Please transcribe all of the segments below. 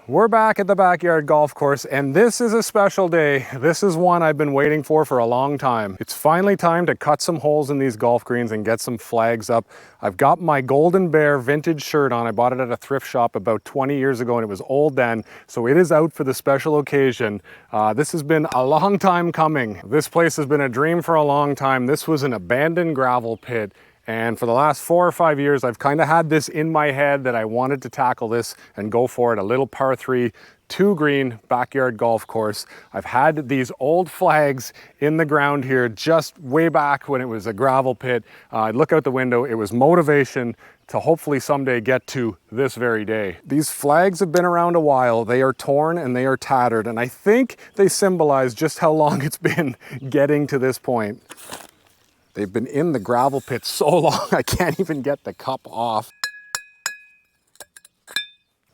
We're back at the backyard golf course, and this is a special day. This is one I've been waiting for a long time. It's finally time to cut some holes in these golf greens and get some flags up. I've got my Golden Bear vintage shirt on. I bought it at a thrift shop about 20 years ago, and it was old then, so it is out for the special occasion. This has been a long time coming. This place has been a dream for a long time. This was an abandoned gravel pit. And for the last 4 or 5 years, I've kind of had this in my head that I wanted to tackle this and go for it. A little par 3, 2 green backyard golf course. I've had these old flags in the ground here just way back when it was a gravel pit. I'd look out the window. It was motivation to hopefully someday get to this very day. These flags have been around a while. They are torn and they are tattered. And I think they symbolize just how long it's been getting to this point. They've been in the gravel pit so long, I can't even get the cup off.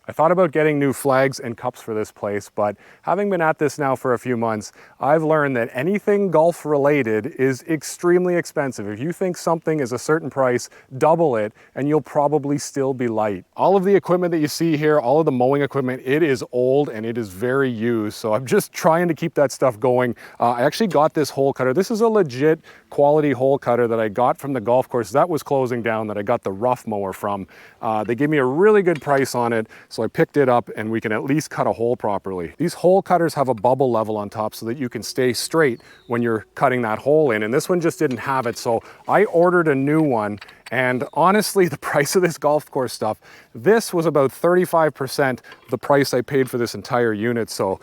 I thought about getting new flags and cups for this place, but having been at this now for a few months, I've learned that anything golf related is extremely expensive. If you think something is a certain price, double it, and you'll probably still be light. All of the equipment that you see here, all of the mowing equipment, it is old and it is very used. So I'm just trying to keep that stuff going. I actually got this hole cutter. This is a legit quality hole cutter that I got from the golf course that was closing down, that I got the rough mower from. They gave me a really good price on it, so I picked it up and we can at least cut a hole properly. These hole cutters have a bubble level on top so that you can stay straight when you're cutting that hole in, and this one just didn't have it, so I ordered a new one. And honestly, the price of this golf course stuff, this was about 35% the price I paid for this entire unit. So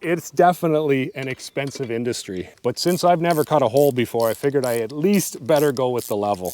it's definitely an expensive industry. But since I've never cut a hole before, I figured I at least better go with the level.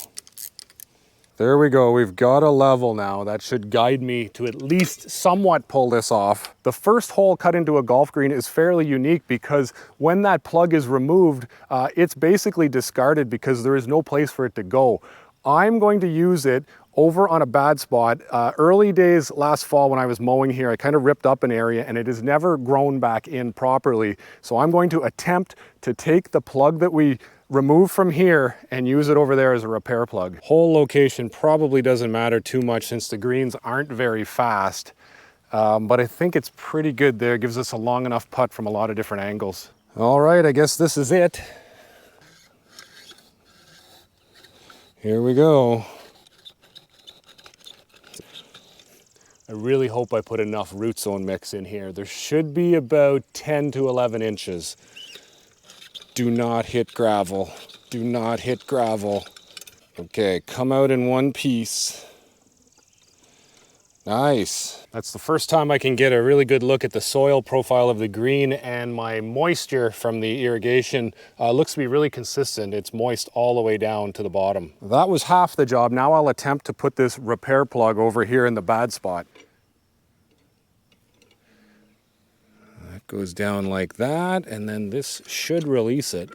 There we go, we've got a level now. That should guide me to at least somewhat pull this off. The first hole cut into a golf green is fairly unique because when that plug is removed, it's basically discarded because there is no place for it to go. I'm going to use it over on a bad spot. Early days last fall when I was mowing here, I kind of ripped up an area and it has never grown back in properly. So I'm going to attempt to take the plug that we remove from here and use it over there as a repair plug. Hole location probably doesn't matter too much since the greens aren't very fast, but I think it's pretty good there. It gives us a long enough putt from a lot of different angles. All right, I guess this is it. Here we go. I really hope I put enough Rootzone mix in here. There should be about 10 to 11 inches. Do not hit gravel. Do not hit gravel. Okay, come out in one piece. Nice. That's the first time I can get a really good look at the soil profile of the green, and my moisture from the irrigation looks to be really consistent. It's moist all the way down to the bottom. That was half the job. Now I'll attempt to put this repair plug over here in the bad spot. That goes down like that, and then this should release it.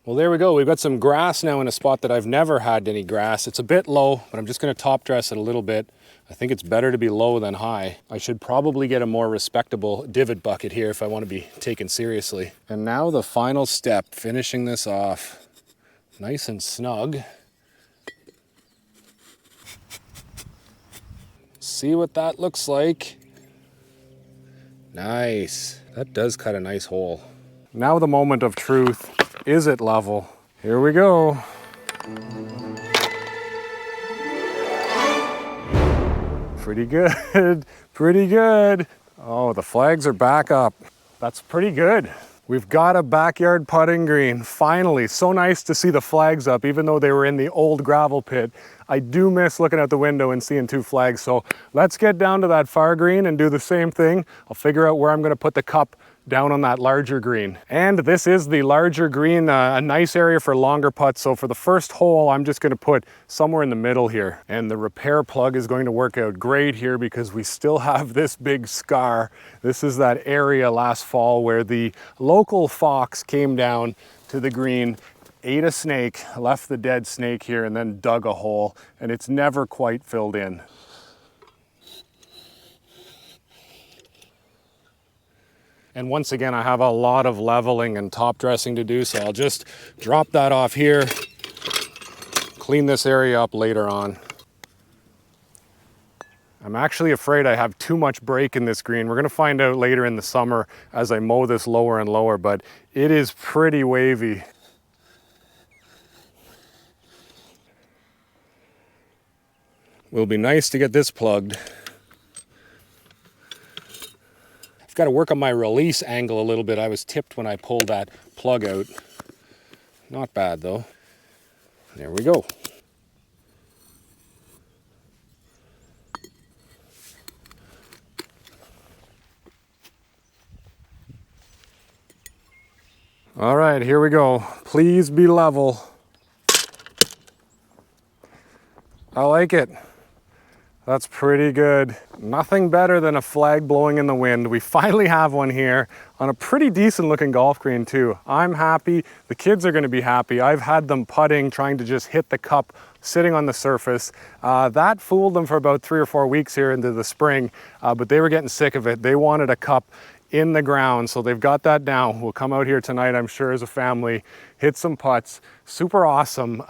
Well, there we go. We've got some grass now in a spot that I've never had any grass. It's a bit low, but I'm just going to top dress it a little bit. I think it's better to be low than high. I should probably get a more respectable divot bucket here if I want to be taken seriously. And now the final step, finishing this off. Nice and snug. See what that looks like. Nice. That does cut a nice hole. Now the moment of truth. Is it level? Here we go. Pretty good, pretty good. Oh, the flags are back up. That's pretty good. We've got a backyard putting green, finally. So nice to see the flags up, even though they were in the old gravel pit. I do miss looking out the window and seeing 2 flags, so let's get down to that far green and do the same thing. I'll figure out where I'm gonna put the cup down on that larger green. And this is the larger green, a nice area for longer putts. So for the first hole, I'm just gonna put somewhere in the middle here. And the repair plug is going to work out great here because we still have this big scar. This is that area last fall where the local fox came down to the green, ate a snake, left the dead snake here, and then dug a hole, and it's never quite filled in. And once again, I have a lot of leveling and top dressing to do, so I'll just drop that off here, clean this area up later on. I'm actually afraid I have too much break in this green. We're gonna find out later in the summer as I mow this lower and lower, but it is pretty wavy. Will be nice to get this plugged. I've got to work on my release angle a little bit. I was tipped when I pulled that plug out. Not bad though. There we go. All right, here we go. Please be level. I like it. That's pretty good. Nothing better than a flag blowing in the wind. We finally have one here on a pretty decent looking golf green too. I'm happy, the kids are gonna be happy. I've had them putting, trying to just hit the cup, sitting on the surface. That fooled them for about 3 or 4 weeks here into the spring, but they were getting sick of it. They wanted a cup in the ground, so they've got that down. We'll come out here tonight, I'm sure, as a family, hit some putts. Super awesome.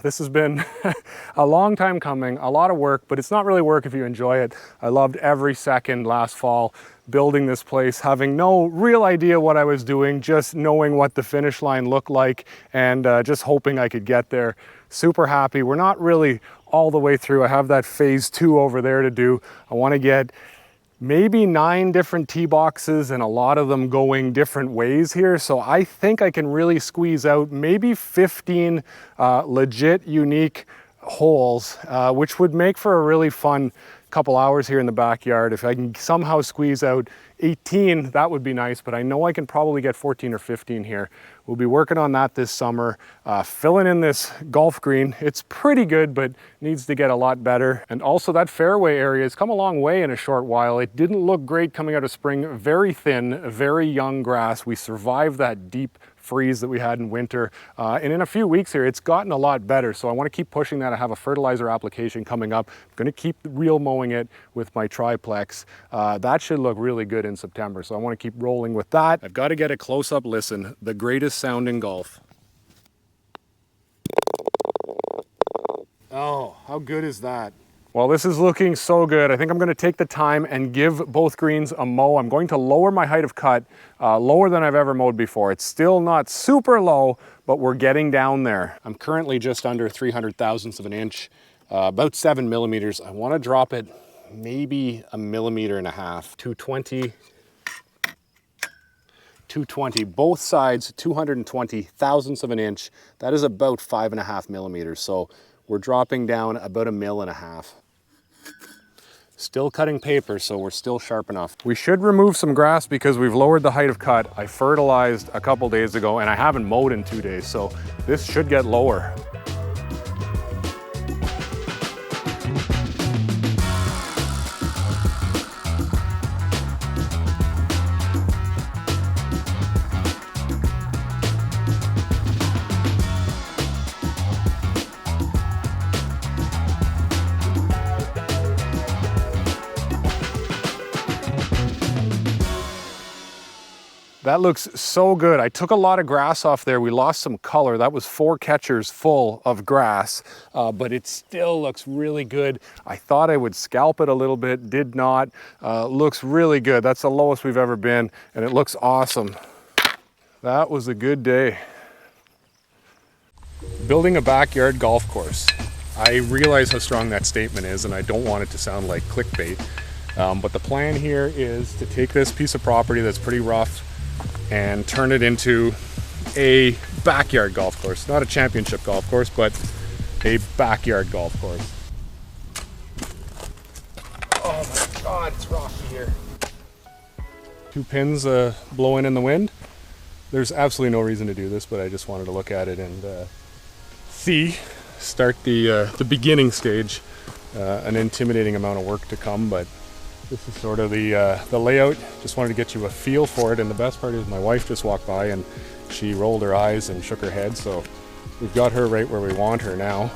This has been a long time coming, a lot of work, but it's not really work if you enjoy it. I loved every second last fall building this place, having no real idea what I was doing, just knowing what the finish line looked like and just hoping I could get there. Super happy. We're not really all the way through. I have that phase 2 over there to do. I want to get maybe 9 different tee boxes and a lot of them going different ways here. So I think I can really squeeze out maybe 15 legit unique holes, which would make for a really fun couple hours here in the backyard. If I can somehow squeeze out 18, that would be nice, but I know I can probably get 14 or 15 here. We'll be working on that this summer, filling in this golf green. It's pretty good, but needs to get a lot better. And also that fairway area has come a long way in a short while. It didn't look great coming out of spring, very thin, very young grass. We survived that deep freeze that we had in winter. And in a few weeks here, it's gotten a lot better. So I want to keep pushing that. I have a fertilizer application coming up. I'm going to keep reel mowing it with my triplex. That should look really good in September. So I want to keep rolling with that. I've got to get a close-up listen. The greatest sound in golf. Oh, how good is that? Well, this is looking so good. I think I'm going to take the time and give both greens a mow. I'm going to lower my height of cut, lower than I've ever mowed before. It's still not super low, but we're getting down there. I'm currently just under 300 thousandths of an inch, about 7 millimeters. I want to drop it maybe 1.5 millimeters, 220. 220, both sides, 220 thousandths of an inch. That is about 5.5 millimeters. So we're dropping down about 1.5 millimeters. Still cutting paper, so we're still sharp enough. We should remove some grass because we've lowered the height of cut. I fertilized a couple days ago and I haven't mowed in 2 days, so this should get lower. That looks so good. I took a lot of grass off there. We lost some color. That was 4 catchers full of grass, but it still looks really good. I thought I would scalp it a little bit, did not. Looks really good. That's the lowest we've ever been, and it looks awesome. That was a good day. Building a backyard golf course. I realize how strong that statement is, and I don't want it to sound like clickbait, but the plan here is to take this piece of property that's pretty rough and turn it into a backyard golf course. Not a championship golf course, but a backyard golf course. Oh my God, it's rocky here. 2 pins blowing in the wind. There's absolutely no reason to do this, but I just wanted to look at it and start the beginning stage. An intimidating amount of work to come, but this is sort of the layout. Just wanted to get you a feel for it, and the best part is my wife just walked by and she rolled her eyes and shook her head, so we've got her right where we want her now.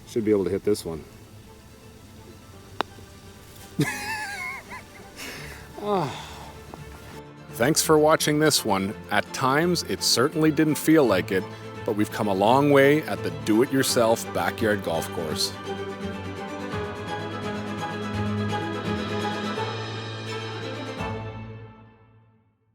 Should be able to hit this one. Thanks for watching this one. At times, it certainly didn't feel like it, but we've come a long way at the do-it-yourself backyard golf course.